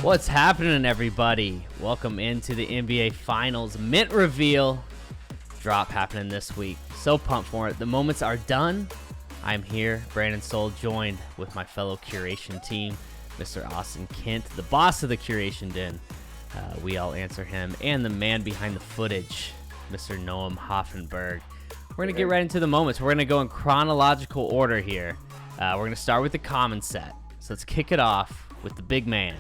What's happening, everybody? Welcome into the NBA Finals mint reveal drop happening this week. So pumped for it. The moments are done. I'm here, Brandon Sowle, joined with my fellow curation team, Mr. Austin Kent, the boss of the curation den. We all answer him, and the man behind the footage, Mr. Noam Hoffenberg. We're going to get right into the moments. We're going to go in chronological order here. We're going to start with the common set. So let's kick it off with the big man.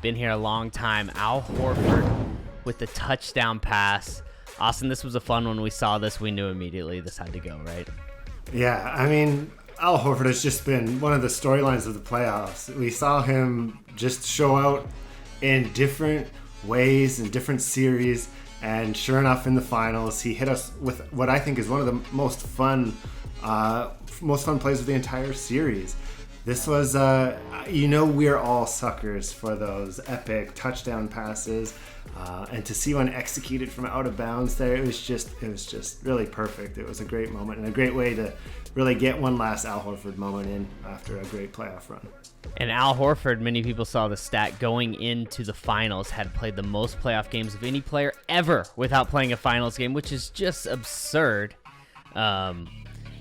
Been here a long time, Al Horford with the touchdown pass. Austin, this was a fun one. We saw this. We knew immediately this had to go, right? Yeah, I mean, Al Horford has just been one of the storylines of the playoffs. We saw him just show out in different ways, in different series, and sure enough, in the finals, he hit us with what I think is one of the most fun plays of the entire series. This was, we're all suckers for those epic touchdown passes, and to see one executed from out of bounds there, it was just really perfect. It was a great moment and a great way to really get one last Al Horford moment in after a great playoff run. And Al Horford, many people saw the stat going into the finals, had played the most playoff games of any player ever without playing a finals game, which is just absurd.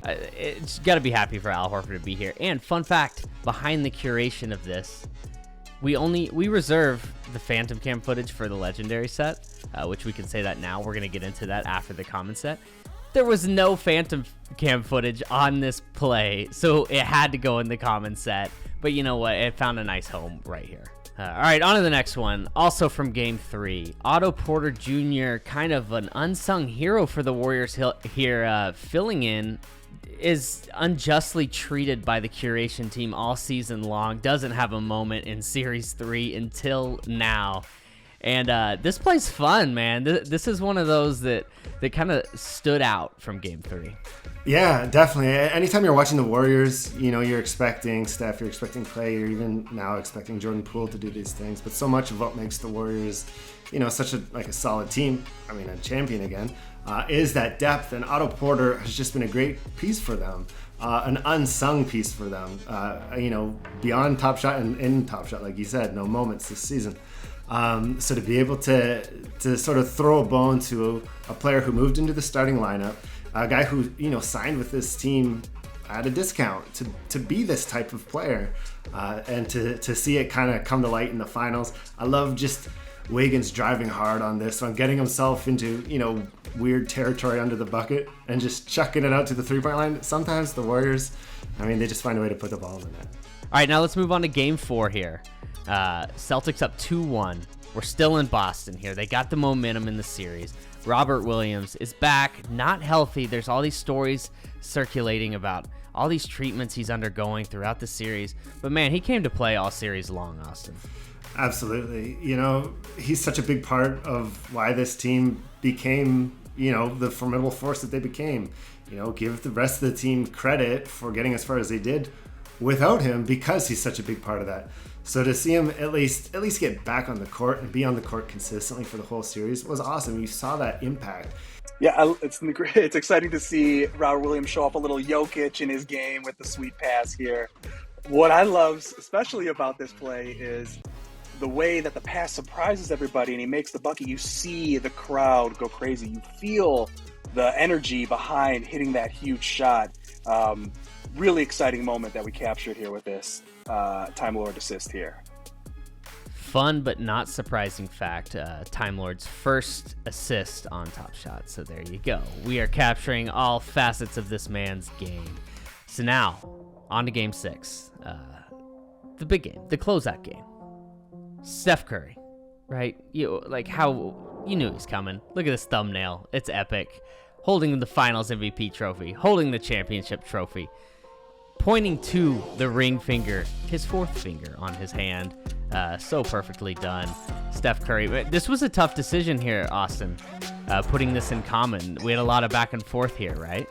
It's got to be happy for Al Horford to be here. And fun fact, behind the curation of this, we reserve the Phantom Cam footage for the Legendary set, which we can say that now. We're going to get into that after the common set. There was no Phantom Cam footage on this play, so it had to go in the common set. But you know what? It found a nice home right here. All right, on to the next one. Also from Game 3, Otto Porter Jr., kind of an unsung hero for the Warriors here, filling in, is unjustly treated by the curation team all season long. Doesn't have a moment in Series 3 until now. And this play's fun, man. This is one of those that kind of stood out from Game 3. Yeah, definitely. Anytime you're watching the Warriors, you're expecting Steph, you're expecting Klay, you're even now expecting Jordan Poole to do these things. But so much of what makes the Warriors, such a solid team, a champion again, is that depth. And Otto Porter has just been a great piece for them, an unsung piece for them. Beyond Top Shot and in Top Shot, like you said, no moments this season. So to be able to sort of throw a bone to a player who moved into the starting lineup, a guy who signed with this team at a discount to be this type of player, and to see it kind of come to light in the finals. I love just Wiggins driving hard on this one, getting himself into weird territory under the bucket and just chucking it out to the three-point line. Sometimes the Warriors, they just find a way to put the ball in the net. All right, now let's move on to Game 4 here. Celtics up 2-1. We're still in Boston here. They got the momentum in the series. Robert Williams is back, not healthy. There's all these stories circulating about all these treatments he's undergoing throughout the series. But man, he came to play all series long, Austin. Absolutely. He's such a big part of why this team became, the formidable force that they became. Give the rest of the team credit for getting as far as they did without him, because he's such a big part of that. So to see him at least get back on the court and be on the court consistently for the whole series was awesome. You saw that impact. Yeah, it's exciting to see Robert Williams show off a little Jokic in his game with the sweet pass here. What I love especially about this play is the way that the pass surprises everybody and he makes the bucket. You see the crowd go crazy. You feel the energy behind hitting that huge shot. Really exciting moment that we captured here with this Time Lord assist here. Fun but not surprising fact, Time Lord's first assist on Top Shot. So there you go. We are capturing all facets of this man's game. So now, on to Game 6. The big game, the closeout game. Steph Curry, right? You knew he's coming. Look at this thumbnail. It's epic. Holding the Finals MVP trophy, holding the championship trophy, pointing to the ring finger, his fourth finger on his hand. So perfectly done. Steph Curry. This was a tough decision here, Austin, putting this in common. We had a lot of back and forth here, right?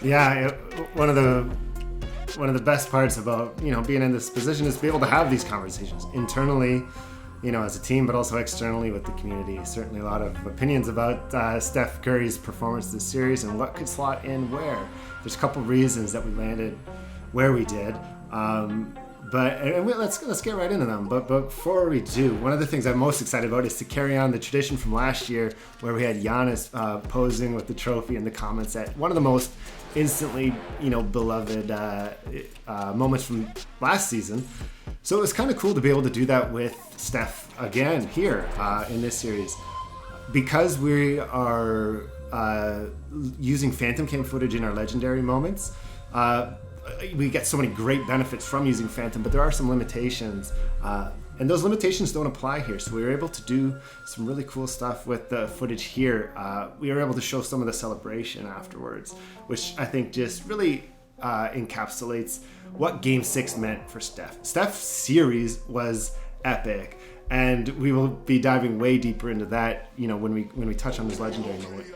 Yeah, one of the best parts about being in this position is to be able to have these conversations internally, as a team, but also externally with the community. Certainly a lot of opinions about Steph Curry's performance this series and what could slot in where. There's a couple reasons that we landed where we did. Let's get right into them. But before we do, one of the things I'm most excited about is to carry on the tradition from last year, where we had Giannis posing with the trophy in the comments at one of the most instantly, beloved moments from last season. So it was kind of cool to be able to do that with Steph again here in this series, because we are using Phantom Cam footage in our legendary moments. We get so many great benefits from using Phantom, but there are some limitations, and those limitations don't apply here. So we were able to do some really cool stuff with the footage here. We were able to show some of the celebration afterwards, which I think just really encapsulates what Game 6 meant for Steph. Steph's series was epic, and we will be diving way deeper into that, when we touch on this legendary moment.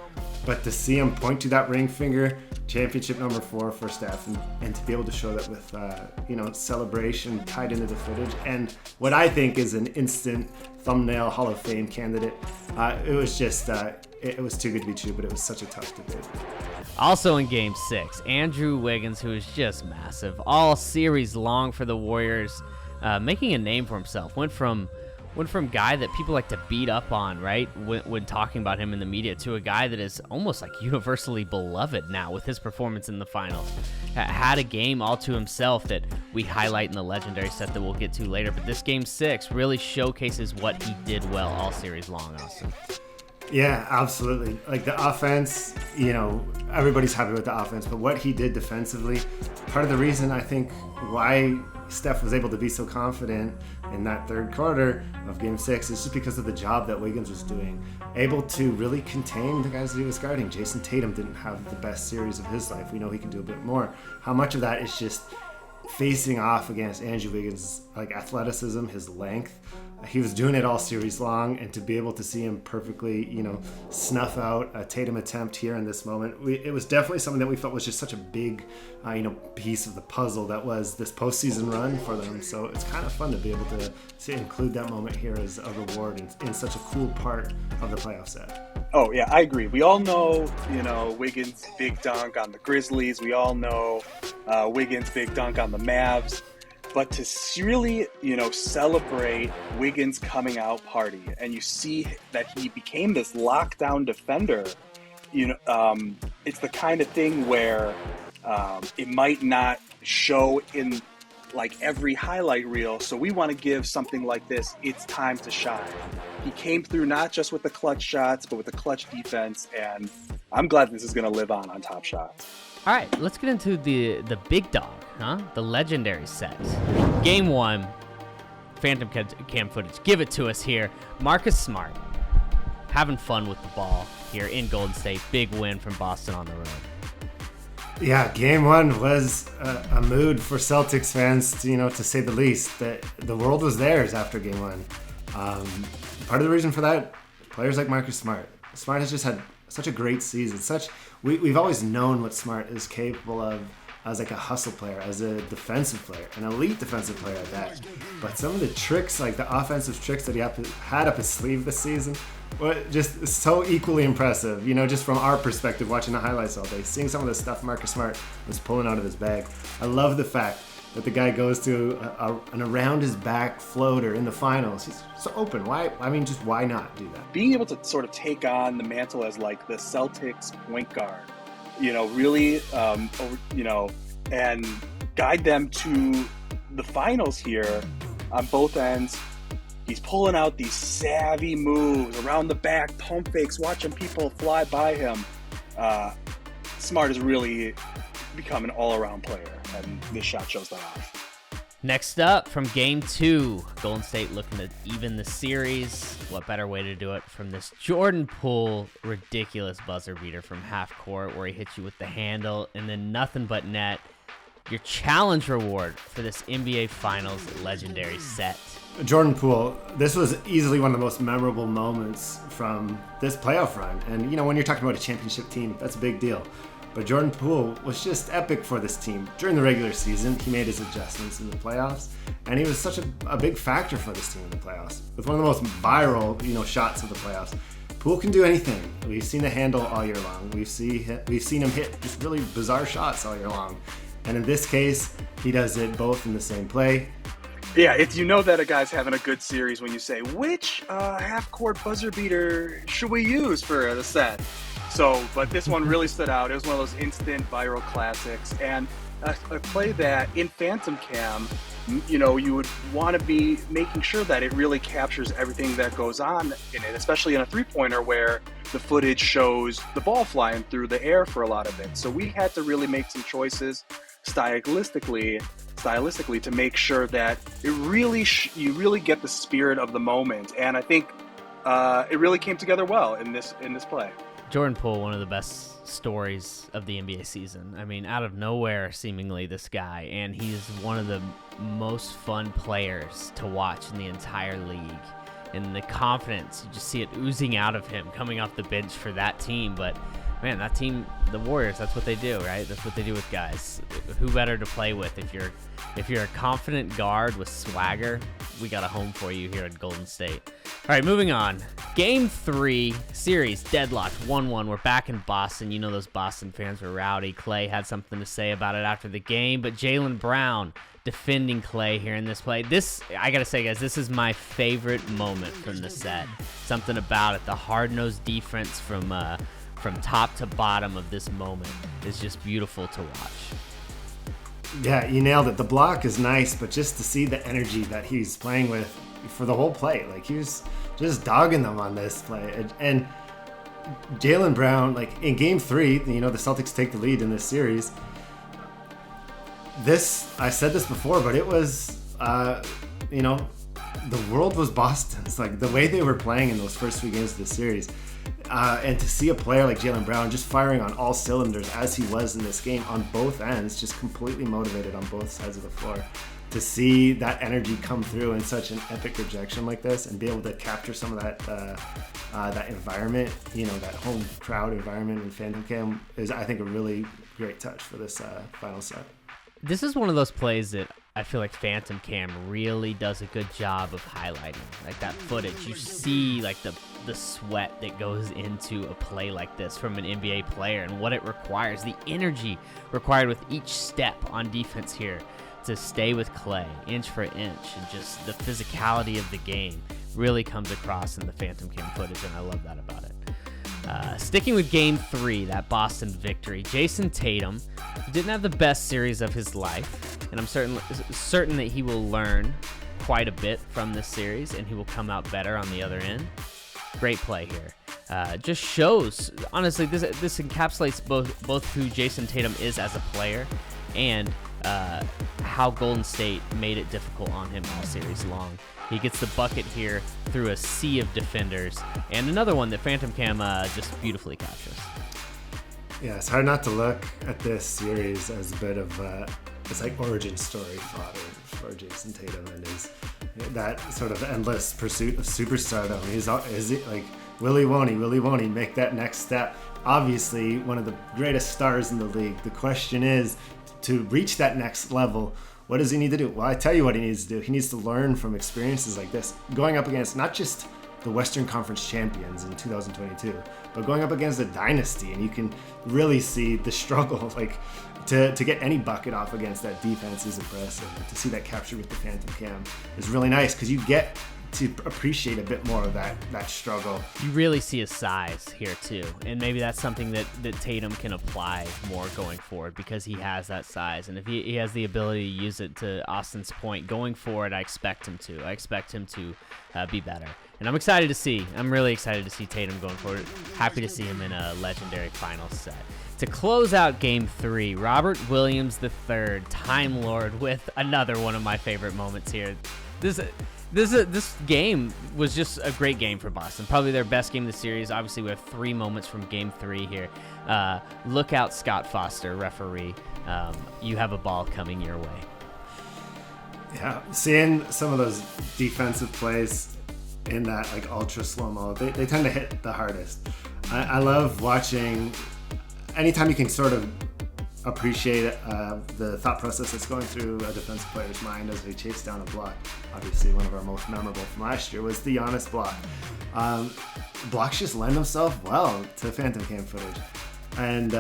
But to see him point to that ring finger, championship number 4 for Steph, and to be able to show that with, celebration tied into the footage, and what I think is an instant thumbnail Hall of Fame candidate, it was just, it was too good to be true, but it was such a tough debate. Also in Game 6, Andrew Wiggins, who is just massive, all series long for the Warriors, making a name for himself, went from guy that people like to beat up on, right, when talking about him in the media, to a guy that is almost like universally beloved now with his performance in the finals. Had a game all to himself that we highlight in the legendary set that we'll get to later, but this Game 6 really showcases what he did well all series long, Austin. Yeah, absolutely. Like the offense, everybody's happy with the offense, but what he did defensively, part of the reason I think why Steph was able to be so confident in that third quarter of Game 6 is just because of the job that Wiggins was doing. Able to really contain the guys that he was guarding. Jayson Tatum didn't have the best series of his life. We know he can do a bit more. How much of that is just facing off against Andrew Wiggins' athleticism, his length. He was doing it all series long, and to be able to see him perfectly, snuff out a Tatum attempt here in this moment, it was definitely something that we felt was just such a big, piece of the puzzle that was this postseason run for them. So it's kind of fun to be able to include that moment here as a reward in such a cool part of the playoff set. Oh, yeah, I agree. We all know, Wiggins' big dunk on the Grizzlies. We all know Wiggins' big dunk on the Mavs. But to really, celebrate Wiggins' coming out party, and you see that he became this lockdown defender, it's the kind of thing where it might not show in every highlight reel. So we want to give something like this its time to shine. He came through not just with the clutch shots, but with the clutch defense, and I'm glad this is going to live on Top Shots. All right, let's get into the big dog, the legendary set. Game 1, Phantom Cam footage. Give it to us here. Marcus Smart having fun with the ball here in Golden State. Big win from Boston on the road. Yeah, Game 1 was a mood for Celtics fans, to say the least. The world was theirs after Game 1. Part of the reason for that, players like Marcus Smart. Smart has just had such a great season. We've always known what Smart is capable of as a hustle player, as a defensive player, an elite defensive player at that. But some of the tricks, the offensive tricks that he had up his sleeve this season, were just so equally impressive. Just from our perspective, watching the highlights all day, seeing some of the stuff Marcus Smart was pulling out of his bag. I love the fact that the guy goes to an around his back floater in the finals. He's so open. Why not do that? Being able to sort of take on the mantle as the Celtics point guard, really, and guide them to the finals here on both ends. He's pulling out these savvy moves around the back, pump fakes, watching people fly by him. Smart has really become an all-around player, and this shot shows that off. Next up, from Game 2, Golden State looking to even the series. What better way to do it from this Jordan Poole ridiculous buzzer beater from half court, where he hits you with the handle and then nothing but net. Your challenge reward for this NBA Finals legendary set. Jordan Poole, this was easily one of the most memorable moments from this playoff run. And, when you're talking about a championship team, that's a big deal. But Jordan Poole was just epic for this team. During the regular season, he made his adjustments in the playoffs, and he was such a big factor for this team in the playoffs. With one of the most viral, shots of the playoffs. Poole can do anything. We've seen the handle all year long. We've seen him hit just really bizarre shots all year long. And in this case, he does it both in the same play, Yeah, it's that a guy's having a good series when you say, which half-court buzzer beater should we use for the set? But this one really stood out. It was one of those instant viral classics, and a play that in Phantom Cam, you would want to be making sure that it really captures everything that goes on in it, especially in a three-pointer where the footage shows the ball flying through the air for a lot of it. So we had to really make some choices stylistically to make sure that it really you really get the spirit of the moment, and I think it really came together well in this play. Jordan Poole, one of the best stories of the NBA season. I mean, out of nowhere, seemingly, this guy, and he's one of the most fun players to watch in the entire league. And the confidence, you just see it oozing out of him coming off the bench for that team. But man, that team, the Warriors, that's what they do, right? That's what they do with guys. Who better to play with? If you're a confident guard with swagger, we got a home for you here at Golden State. All right, moving on. Game 3, series deadlocked 1-1. We're back in Boston. You know those Boston fans were rowdy. Klay had something to say about it after the game, but Jaylen Brown defending Klay here in this play. This, I gotta say, guys, this is my favorite moment from the set. Something about it. The hard-nosed defense from top to bottom of this moment is just beautiful to watch. Yeah, you nailed it. The block is nice, but just to see the energy that he's playing with for the whole play, like he was just dogging them on this play. And Jaylen Brown, like in Game 3, the Celtics take the lead in this series. I said this before, but it was, the world was Boston's. Like the way they were playing in those first 3 games of the series. And to see a player like Jaylen Brown just firing on all cylinders as he was in this game on both ends, just completely motivated on both sides of the floor. To see that energy come through in such an epic rejection like this and be able to capture some of that environment, that home crowd environment in Phantom Cam is, I think, a really great touch for this final set. This is one of those plays that I feel like Phantom Cam really does a good job of highlighting. Like that footage, you see like the sweat that goes into a play like this from an NBA player and what it requires, the energy required with each step on defense here to stay with Klay inch for inch, and just the physicality of the game really comes across in the Phantom Cam footage, and I love that about it. Sticking with Game 3, that Boston victory, Jayson Tatum didn't have the best series of his life, and I'm certain that he will learn quite a bit from this series, and he will come out better on the other end. Great play here. Just shows, honestly, this encapsulates both who Jayson Tatum is as a player and how Golden State made it difficult on him all series long. He gets the bucket here through a sea of defenders, and another one that Phantom Cam just beautifully captures. Yeah, it's hard not to look at this series as a bit of it's like origin story fodder for Jayson Tatum and that sort of endless pursuit of superstardom. Is it like will he, won't he make that next step? Obviously, one of the greatest stars in the league. The question is, to reach that next level, what does he need to do? Well, I tell you what he needs to do. He needs to learn from experiences like this, going up against not just the Western Conference champions in 2022, but going up against a dynasty, and you can really see the struggle. Like to get any bucket off against that defense is impressive. And to see that captured with the Phantom Cam is really nice because you get to appreciate a bit more of that struggle. You really see his size here too, and maybe that's something that Tatum can apply more going forward because he has that size, and if he has the ability to use it to Austin's point going forward, I expect him to be better. And I'm really excited to see Tatum going forward. Happy to see him in a legendary final set. To close out Game 3, Robert Williams III, Time Lord, with another one of my favorite moments here. This game was just a great game for Boston. Probably their best game of the series. Obviously, we have 3 moments from Game 3 here. Look out, Scott Foster, referee. You have a ball coming your way. Yeah, seeing some of those defensive plays in that like ultra slow-mo, they tend to hit the hardest. I love watching anytime you can sort of appreciate the thought process that's going through a defensive player's mind as they chase down a block. Obviously, one of our most memorable from last year was the Giannis block. Blocks just lend themselves well to Phantom Cam footage. And,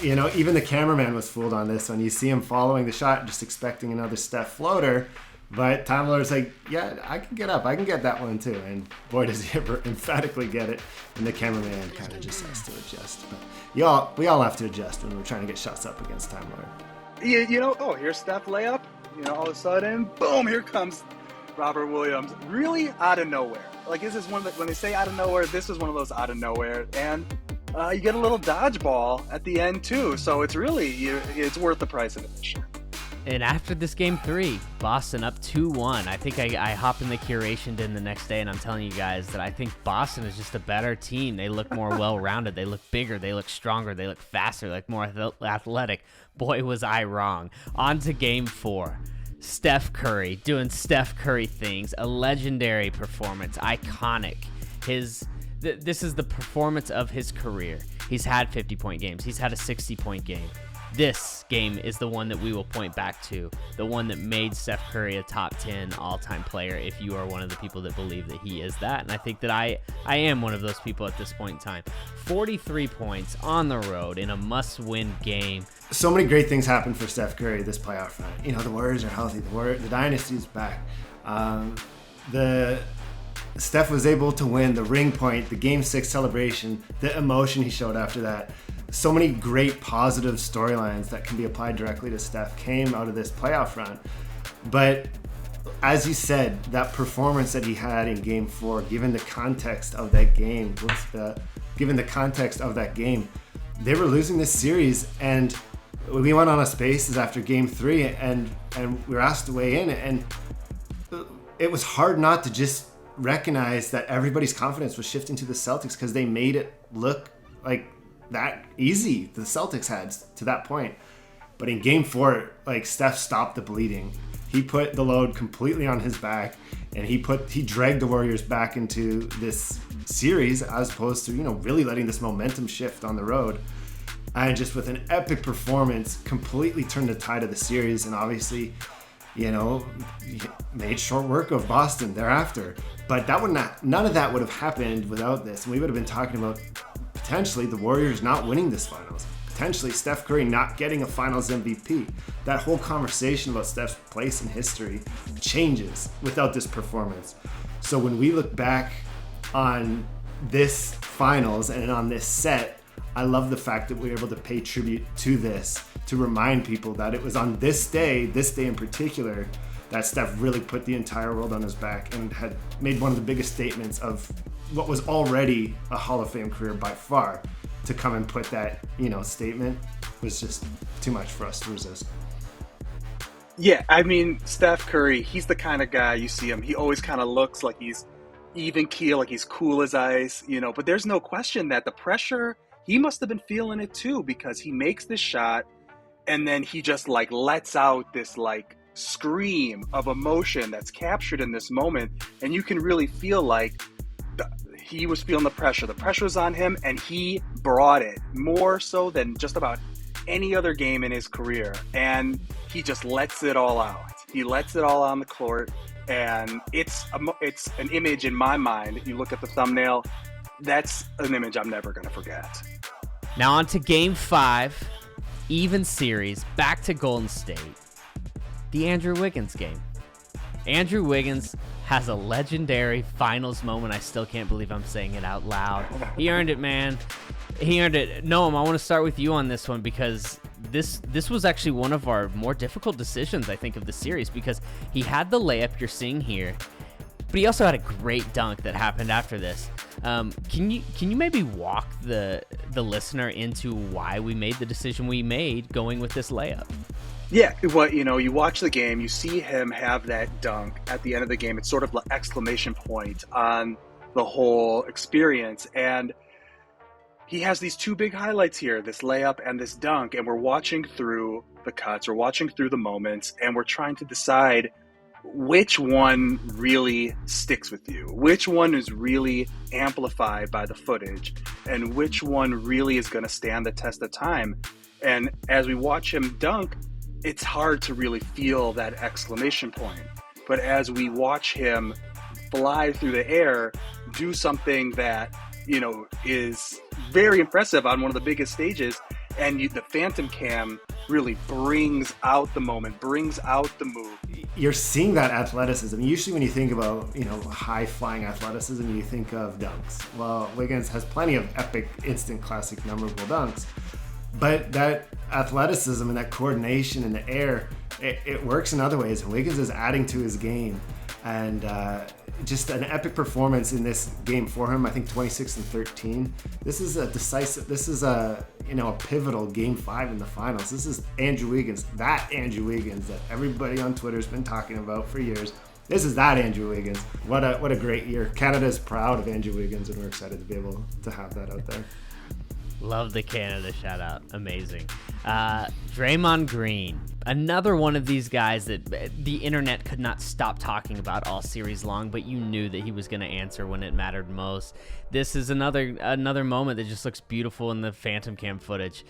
even the cameraman was fooled on this one. You see him following the shot, just expecting another Steph floater, But Time Lord's like, yeah, I can get up. I can get that one too. And boy, does he ever emphatically get it. And the cameraman kind of just has to adjust. But we all have to adjust when we're trying to get shots up against Time Lord. Here's Steph layup. All of a sudden, boom, here comes Robert Williams. Really out of nowhere. Like, this is when they say out of nowhere, this is one of those out of nowhere. And you get a little dodgeball at the end too. So it's really, it's worth the price of admission. And after this game 3, Boston up 2-1. I think I hop in the curation den the next day, and I'm telling you guys that I think Boston is just a better team. They look more well-rounded. They look bigger. They look stronger. They look faster. They look more athletic. Boy, was I wrong. On to game 4. Steph Curry doing Steph Curry things. A legendary performance. Iconic. This is the performance of his career. He's had 50-point games. He's had a 60-point game. This game is the one that we will point back to, the one that made Steph Curry a top 10 all-time player, if you are one of the people that believe that he is that. And I think that I am one of those people at this point in time. 43 points on the road in a must-win game. So many great things happened for Steph Curry this playoff run. The Warriors are healthy. The dynasty is back. Steph was able to win the ring point, the Game 6 celebration, the emotion he showed after that. So many great positive storylines that can be applied directly to Steph came out of this playoff run. But as you said, that performance that he had in Game 4, given the context of that game, they were losing this series. And we went on a Spaces after Game 3 and we were asked to weigh in. And it was hard not to just recognize that everybody's confidence was shifting to the Celtics because they made it look like that easy the Celtics had to that point. But in Game 4, Steph stopped the bleeding. He put the load completely on his back, and he dragged the Warriors back into this series as opposed to really letting this momentum shift on the road. And just with an epic performance, completely turned the tide of the series, and obviously made short work of Boston thereafter. But none of that would have happened without this, and we would have been talking about potentially the Warriors not winning this finals, potentially Steph Curry not getting a finals MVP. That whole conversation about Steph's place in history changes without this performance. So when we look back on this finals and on this set, I love the fact that we were able to pay tribute to this, to remind people that it was on this day in particular, that Steph really put the entire world on his back and had made one of the biggest statements of what was already a Hall of Fame career by far. To come and put that, statement was just too much for us to resist. Yeah, I mean, Steph Curry, he's the kind of guy, you see him, he always kind of looks like he's even keel, like he's cool as ice, but there's no question that the pressure, he must have been feeling it too, because he makes this shot and then he just lets out this scream of emotion that's captured in this moment, and you can really feel he was feeling the pressure. The pressure was on him, and he brought it more so than just about any other game in his career. And he just lets it all out. He lets it all on the court, and it's an image in my mind. If you look at the thumbnail, that's an image I'm never going to forget. Now on to Game 5, even series, back to Golden State. The Andrew Wiggins game. Andrew Wiggins has a legendary finals moment. I still can't believe I'm saying it out loud. He earned it, man. He earned it. Noam, I want to start with you on this one because this was actually one of our more difficult decisions, I think, of the series, because he had the layup you're seeing here, but he also had a great dunk that happened after this. Can you maybe walk the listener into why we made the decision we made going with this layup? Yeah, well, you watch the game, you see him have that dunk at the end of the game. It's sort of an exclamation point on the whole experience. And he has these two big highlights here, this layup and this dunk. And we're watching through the cuts, we're watching through the moments, and we're trying to decide which one really sticks with you, which one is really amplified by the footage, and which one really is going to stand the test of time. And as we watch him dunk, it's hard to really feel that exclamation point. But as we watch him fly through the air, do something that, is very impressive on one of the biggest stages, and the Phantom Cam really brings out the moment, brings out the move. you're seeing that athleticism. Usually when you think about, high-flying athleticism, you think of dunks. Well, Wiggins has plenty of epic, instant, classic, memorable dunks. But that athleticism and that coordination in the air, it works in other ways. And Wiggins is adding to his game. And just an epic performance in this game for him. I think 26-13. This is a pivotal game 5 in the finals. This is Andrew Wiggins, that Andrew Wiggins that everybody on Twitter's been talking about for years. This is that Andrew Wiggins. What a great year. Canada is proud of Andrew Wiggins, and we're excited to be able to have that out there. Love the Canada shout out. Amazing. Draymond Green, another one of these guys that the internet could not stop talking about all series long, but you knew that he was going to answer when it mattered most. This is another moment that just looks beautiful in the Phantom Cam footage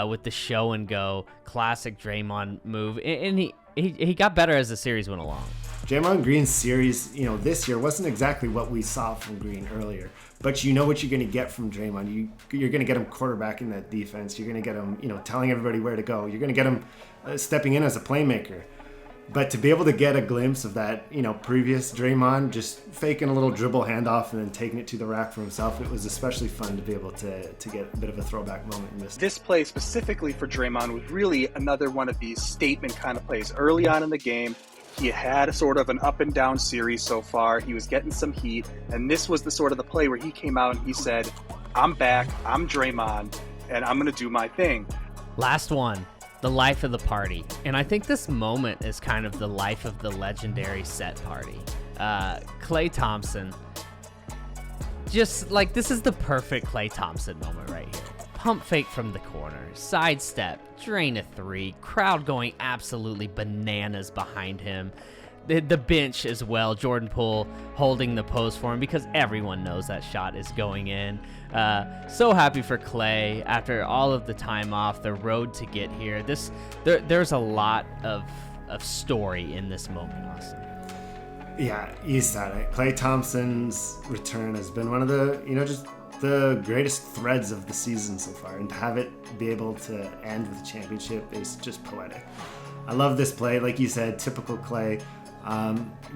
with the show and go classic Draymond move. And he got better as the series went along. Draymond Green's series, this year wasn't exactly what we saw from Green earlier, but you know what you're going to get from Draymond. You're going to get him quarterbacking that defense. You're going to get him, telling everybody where to go. You're going to get him stepping in as a playmaker. But to be able to get a glimpse of that, previous Draymond just faking a little dribble handoff and then taking it to the rack for himself, it was especially fun to be able to get a bit of a throwback moment in this. This play specifically for Draymond was really another one of these statement kind of plays. Early on in the game, he had sort of an up and down series so far. He was getting some heat, and this was the play where he came out and he said, I'm back, I'm Draymond, and I'm going to do my thing. Last one, the life of the party. And I think this moment is kind of the life of the legendary set party. Klay Thompson, just like this is the perfect Klay Thompson moment right here. Pump fake from the corner, sidestep, drain a 3, crowd going absolutely bananas behind him. The bench as well, Jordan Poole holding the post for him because everyone knows that shot is going in. So happy for Klay after all of the time off, the road to get here. There's a lot of story in this moment, Austin. Yeah, you said it. Klay Thompson's return has been one of the, just the greatest threads of the season so far, and to have it be able to end with a championship is just poetic. I love this play, like you said, typical Klay.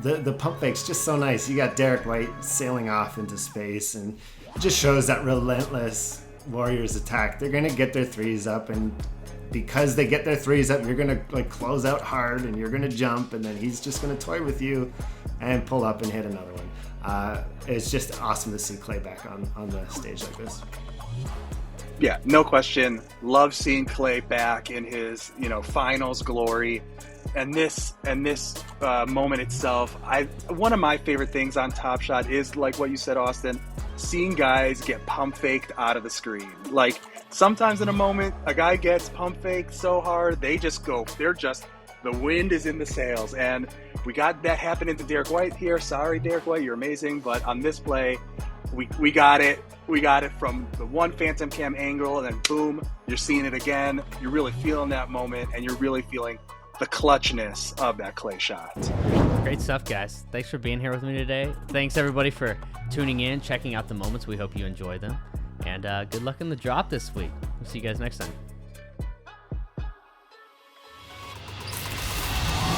The pump fake's just so nice. You got Derek White sailing off into space, and it just shows that relentless Warriors attack. They're gonna get their threes up, and because they get their threes up, you're gonna close out hard, and you're gonna jump, and then he's just gonna toy with you and pull up and hit another one. It's just awesome to see Klay back on the stage like this. Yeah, no question. Love seeing Klay back in his, finals glory. And this moment itself, one of my favorite things on Top Shot is like what you said, Austin, seeing guys get pump faked out of the screen. Like sometimes in a moment, a guy gets pump faked so hard, the wind is in the sails. And we got that happening to Derek White here. Sorry, Derek White, you're amazing. But on this play, we got it. We got it from the one Phantom Cam angle, and then boom, you're seeing it again. You're really feeling that moment, and you're really feeling the clutchness of that Klay shot. Great stuff, guys. Thanks for being here with me today. Thanks, everybody, for tuning in, checking out the moments. We hope you enjoy them. And good luck in the drop this week. We'll see you guys next time.